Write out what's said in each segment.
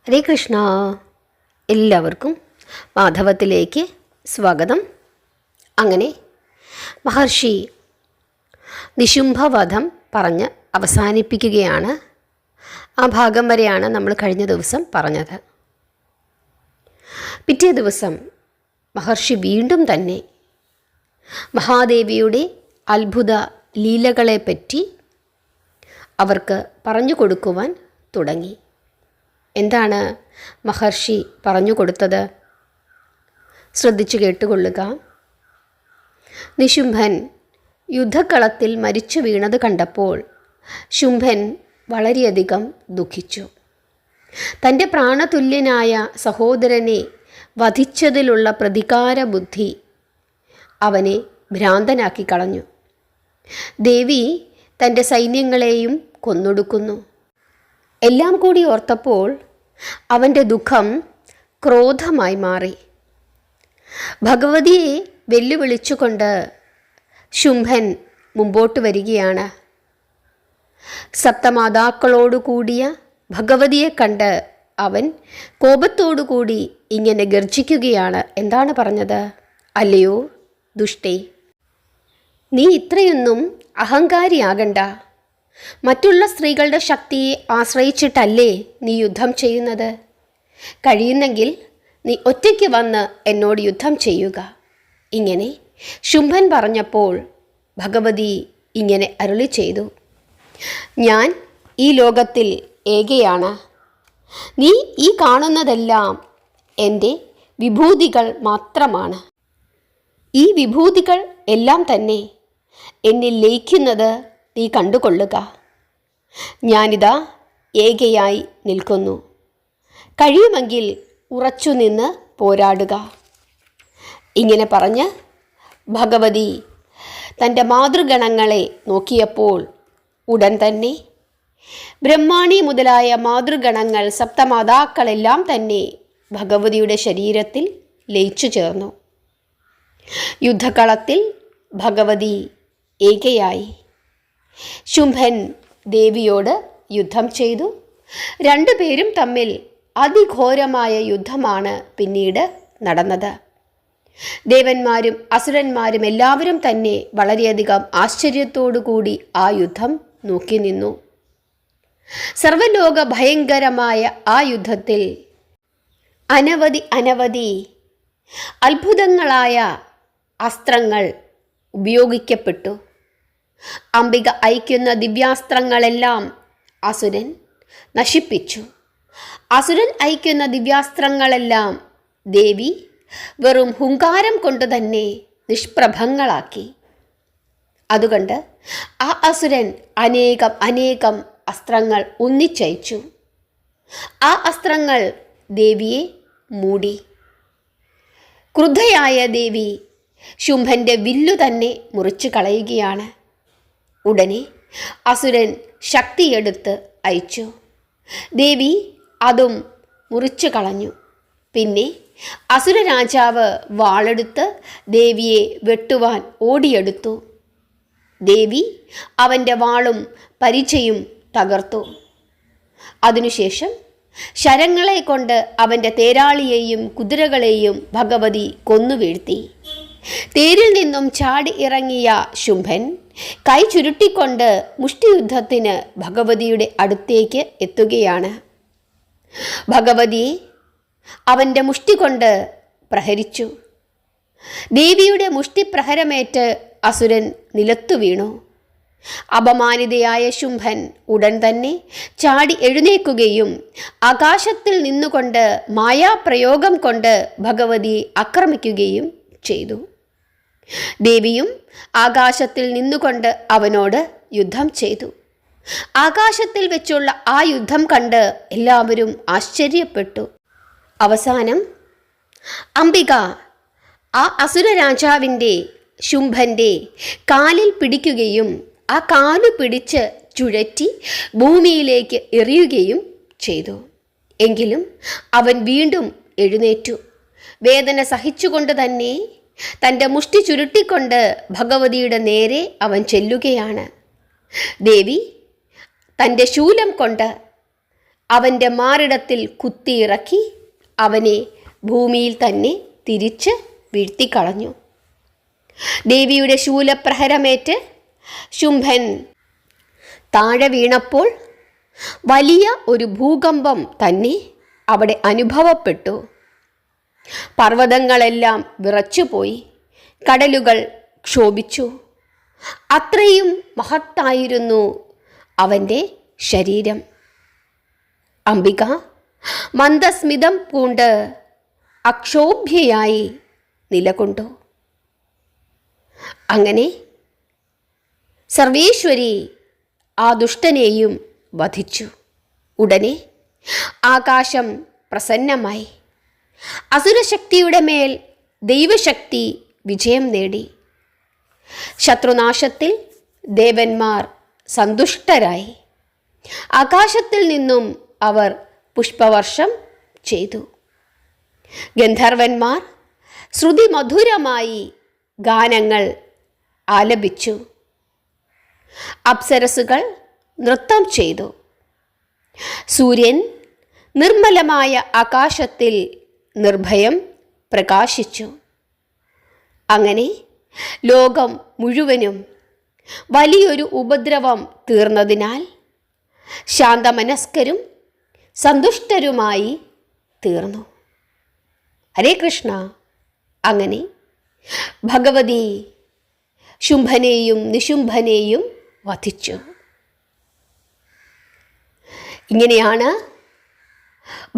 ഹരേ കൃഷ്ണ. എല്ലാവർക്കും മാധവത്തിലേക്ക് സ്വാഗതം. അങ്ങനെ മഹർഷി നിശുംഭവധം പറഞ്ഞ് അവസാനിപ്പിക്കുകയാണ്. ആ ഭാഗം വരെയാണ് നമ്മൾ കഴിഞ്ഞ ദിവസം പറഞ്ഞത്. പിറ്റേ ദിവസം മഹർഷി വീണ്ടും തന്നെ മഹാദേവിയുടെ അത്ഭുത ലീലകളെപ്പറ്റി അവർക്ക് പറഞ്ഞു കൊടുക്കുവാൻ തുടങ്ങി. എന്താണ് മഹർഷി പറഞ്ഞു കൊടുത്തത്? ശ്രദ്ധിച്ചു കേട്ടുകൊള്ളുക. നിശുംഭൻ യുദ്ധക്കളത്തിൽ മരിച്ചു വീണത് കണ്ടപ്പോൾ ശുംഭൻ വളരെയധികം ദുഃഖിച്ചു. തൻ്റെ പ്രാണതുല്യനായ സഹോദരനെ വധിച്ചതിലുള്ള പ്രതികാര ബുദ്ധി അവനെ ഭ്രാന്തനാക്കി കളഞ്ഞു. ദേവി തൻ്റെ സൈന്യങ്ങളെയും കൊന്നൊടുക്കുന്നു. എല്ലാം കൂടി ഓർത്തപ്പോൾ അവൻ്റെ ദുഃഖം ക്രോധമായി മാറി. ഭഗവതിയെ വെല്ലുവിളിച്ചുകൊണ്ട് ശുംഭൻ മുമ്പോട്ട് വരികയാണ്. സപ്തമാതാക്കളോടു കൂടിയ ഭഗവതിയെ കണ്ട് അവൻ കോപത്തോടുകൂടി ഇങ്ങനെ ഗർജിക്കുകയാണ്. എന്താണ് പറഞ്ഞത്? അല്ലയോ ദുഷ്ടേ, നീ ഇത്രയൊന്നും അഹങ്കാരിയാകണ്ട. മറ്റുള്ള സ്ത്രീകളുടെ ശക്തിയെ ആശ്രയിച്ചിട്ടല്ലേ നീ യുദ്ധം ചെയ്യുന്നത്? കഴിയുന്നെങ്കിൽ നീ ഒറ്റയ്ക്ക് വന്ന് എന്നോട് യുദ്ധം ചെയ്യുക. ഇങ്ങനെ ശുംഭൻ പറഞ്ഞപ്പോൾ ഭഗവതി ഇങ്ങനെ അരുളി ചെയ്തു: ഞാൻ ഈ ലോകത്തിൽ ഏകയാണ്. നീ ഈ കാണുന്നതെല്ലാം എൻ്റെ വിഭൂതികൾ മാത്രമാണ്. ഈ വിഭൂതികൾ എല്ലാം തന്നെ എന്നിൽ ലയിക്കുന്നത് നീ കണ്ടുകൊള്ളുക. ഞാനിതാ ഏകയായി നിൽക്കുന്നു. കഴിയുമെങ്കിൽ ഉറച്ചു നിന്ന് പോരാടുക. ഇങ്ങനെ പറഞ്ഞ് ഭഗവതി തൻ്റെ മാതൃഗണങ്ങളെ നോക്കിയപ്പോൾ ഉടൻ തന്നെ ബ്രഹ്മാണി മുതലായ മാതൃഗണങ്ങൾ സപ്തമാതാക്കളെല്ലാം തന്നെ ഭഗവതിയുടെ ശരീരത്തിൽ ലയിച്ചു ചേർന്നു. യുദ്ധകളത്തിൽ ഭഗവതി ഏകയായി. ശുംഭൻ ദേവിയോട് യുദ്ധം ചെയ്തു. രണ്ടുപേരും തമ്മിൽ അതിഘോരമായ യുദ്ധമാണ് പിന്നീട് നടന്നത്. ദേവന്മാരും അസുരന്മാരും എല്ലാവരും തന്നെ വളരെയധികം ആശ്ചര്യത്തോടു കൂടി ആ യുദ്ധം നോക്കി നിന്നു. സർവലോക ഭയങ്കരമായ ആ യുദ്ധത്തിൽ അനവധി അത്ഭുതങ്ങളായ അസ്ത്രങ്ങൾ ഉപയോഗിക്കപ്പെട്ടു. അംബിക അയക്കുന്ന ദിവ്യാസ്ത്രങ്ങളെല്ലാം അസുരൻ നശിപ്പിച്ചു. അസുരൻ അയക്കുന്ന ദിവ്യാസ്ത്രങ്ങളെല്ലാം ദേവി വെറും ഹുങ്കാരം കൊണ്ട് തന്നെ നിഷ്പ്രഭങ്ങളാക്കി. അതുകൊണ്ട് ആ അസുരൻ അനേകം അസ്ത്രങ്ങൾ ഒന്നിച്ചയച്ചു. ആ അസ്ത്രങ്ങൾ ദേവിയെ മൂടി. ക്രുദ്ധയായ ദേവി ശുംഭൻ്റെ വില്ലു തന്നെ മുറിച്ചു കളയുകയാണ്. ഉടനെ അസുരൻ ശക്തിയെടുത്ത് അയച്ചു. ദേവി അതും മുറിച്ചു കളഞ്ഞു. പിന്നെ അസുര രാജാവ് വാളെടുത്ത് ദേവിയെ വെട്ടുവാൻ ഓടിയെടുത്തു. ദേവി അവൻ്റെ വാളും പരിചയും തകർത്തു. അതിനുശേഷം ശരങ്ങളെ കൊണ്ട് അവൻ്റെ തേരാളിയെയും കുതിരകളെയും ഭഗവതി കൊന്നുവീഴ്ത്തി. തേരിൽ നിന്നും ചാടി ഇറങ്ങിയ ശുംഭൻ കൈ ചുരുട്ടിക്കൊണ്ട് മുഷ്ടിയുദ്ധത്തിന് ഭഗവതിയുടെ അടുത്തേക്ക് എത്തുകയാണ്. ഭഗവതിയെ അവൻ്റെ മുഷ്ടി കൊണ്ട് പ്രഹരിച്ചു. ദേവിയുടെ മുഷ്ടിപ്രഹരമേറ്റ് അസുരൻ നിലത്തു വീണു. അപമാനിതയായ ശുംഭൻ ഉടൻ തന്നെ ചാടി എഴുന്നേൽക്കുകയും ആകാശത്തിൽ നിന്നുകൊണ്ട് മായാപ്രയോഗം കൊണ്ട് ഭഗവതിയെ ആക്രമിക്കുകയും ചെയ്തു. ദേവിയും ആകാശത്തിൽ നിന്നുകൊണ്ട് അവനോട് യുദ്ധം ചെയ്തു. ആകാശത്തിൽ വെച്ചുള്ള ആ യുദ്ധം കണ്ട് എല്ലാവരും ആശ്ചര്യപ്പെട്ടു. അവസാനം അംബിക ആ അസുര രാജാവിൻ്റെ ശുംഭൻ്റെ കാലിൽ പിടിക്കുകയും ആ കാലു പിടിച്ച് ചുഴറ്റി ഭൂമിയിലേക്ക് എറിയുകയും ചെയ്തു. എങ്കിലും അവൻ വീണ്ടും എഴുന്നേറ്റു. വേദന സഹിച്ചുകൊണ്ട് തന്നെ തൻ്റെ മുഷ്ടി ചുരുട്ടിക്കൊണ്ട് ഭഗവതിയുടെ നേരെ അവൻ ചെല്ലുകയാണ്. ദേവി തൻ്റെ ശൂലം കൊണ്ട് അവൻ്റെ മാറിടത്തിൽ കുത്തിയിറക്കി അവനെ ഭൂമിയിൽ തന്നെ തിരിച്ച് വീഴ്ത്തിക്കളഞ്ഞു. ദേവിയുടെ ശൂലപ്രഹരമേറ്റ് ശുംഭൻ താഴെ വീണപ്പോൾ വലിയ ഒരു ഭൂകമ്പം തന്നെ അവിടെ അനുഭവപ്പെട്ടു. പർവ്വതങ്ങളെല്ലാം വിറച്ചുപോയി, കടലുകൾ ക്ഷോഭിച്ചു. അത്രയും മഹത്തായിരുന്നു അവൻ്റെ ശരീരം. അംബിക മന്ദസ്മിതം പൂണ്ട് അക്ഷോഭ്യയായി നിലകൊണ്ടു. അങ്ങനെ സർവേശ്വരി ആ ദുഷ്ടനെയും വധിച്ചു. ഉടനെ ആകാശം പ്രസന്നമായി. അസുരശക്തിയുടെ മേൽ ദൈവശക്തി വിജയം നേടി. ശത്രുനാശത്തിൽ ദേവന്മാർ സന്തുഷ്ടരായി. ആകാശത്തിൽ നിന്നും അവർ പുഷ്പവർഷം ചെയ്തു. ഗന്ധർവന്മാർ ശ്രുതിമധുരമായി ഗാനങ്ങൾ ആലപിച്ചു. അപ്സരസുകൾ നൃത്തം ചെയ്തു. സൂര്യൻ നിർമ്മലമായ ആകാശത്തിൽ നിർഭയം പ്രകാശിച്ചു. അങ്ങനെ ലോകം മുഴുവനും വലിയൊരു ഉപദ്രവം തീർന്നതിനാൽ ശാന്തമനസ്കരും സന്തുഷ്ടരുമായി തീർന്നു. ഹരേ കൃഷ്ണ. അങ്ങനെ ഭഗവതി ശുംഭനെയും നിശുംഭനെയും വധിച്ചു. ഇങ്ങനെയാണ്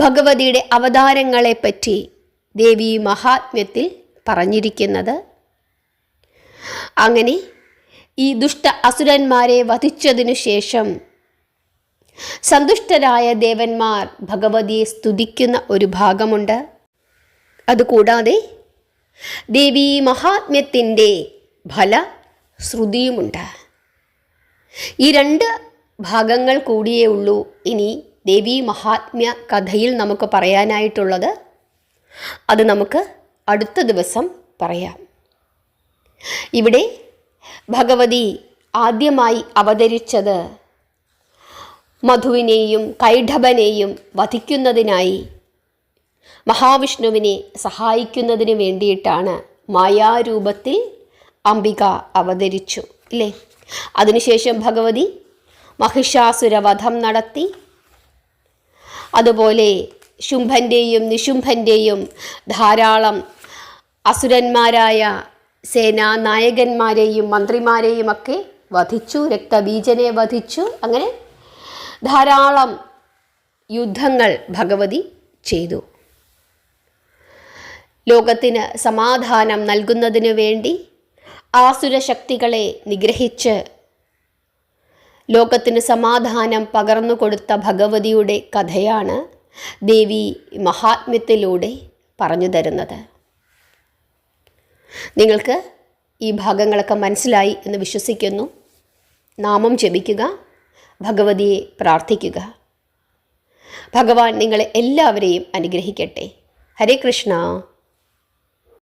ഭഗവതിയുടെ അവതാരങ്ങളെപ്പറ്റി ദേവി മഹാത്മ്യത്തിൽ പറഞ്ഞിരിക്കുന്നത്. അങ്ങനെ ഈ ദുഷ്ട അസുരന്മാരെ വധിച്ചതിനു ശേഷം സന്തുഷ്ടരായ ദേവന്മാർ ഭഗവതിയെ സ്തുതിക്കുന്ന ഒരു ഭാഗമുണ്ട്. അതുകൂടാതെ ദേവി മഹാത്മ്യത്തിൻ്റെ ഫലശ്രുതിയുമുണ്ട്. ഈ രണ്ട് ഭാഗങ്ങൾ കൂടിയേ ഉള്ളൂ ഇനി ദേവി മഹാത്മ്യ കഥയിൽ നമുക്ക് പറയാനായിട്ടുള്ളത്. അത് നമുക്ക് അടുത്ത ദിവസം പറയാം. ഇവിടെ ഭഗവതി ആദ്യമായി അവതരിച്ചത് മധുവിനെയും കൈഢബനെയും വധിക്കുന്നതിനായി മഹാവിഷ്ണുവിനെ സഹായിക്കുന്നതിന് വേണ്ടിയിട്ടാണ് മായാരൂപത്തിൽ അംബിക അവതരിച്ചു ഇല്ലേ. അതിനുശേഷം ഭഗവതി മഹിഷാസുരവധം നടത്തി. അതുപോലെ ശുംഭൻ്റെയും നിശുംഭൻ്റെയും ധാരാളം അസുരന്മാരായ സേനാനായകന്മാരെയും മന്ത്രിമാരെയുമൊക്കെ വധിച്ചു. രക്തബീജനെ വധിച്ചു. അങ്ങനെ ധാരാളം യുദ്ധങ്ങൾ ഭഗവതി ചെയ്തു. ലോകത്തിന് സമാധാനം നൽകുന്നതിനു വേണ്ടി ആസുരശക്തികളെ നിഗ്രഹിച്ച് ലോകത്തിന് സമാധാനം പകർന്നു കൊടുത്ത ഭഗവതിയുടെ കഥയാണ് ദേവി മഹാത്മ്യത്തിലൂടെ പറഞ്ഞു തരുന്നത്. നിങ്ങൾക്ക് ഈ ഭാഗങ്ങളൊക്കെ മനസ്സിലായി എന്ന് വിശ്വസിക്കുന്നു. നാമം ജപിക്കുക, ഭഗവതിയെ പ്രാർത്ഥിക്കുക. ഭഗവാൻ നിങ്ങളെ എല്ലാവരെയും അനുഗ്രഹിക്കട്ടെ. ഹരേ കൃഷ്ണ.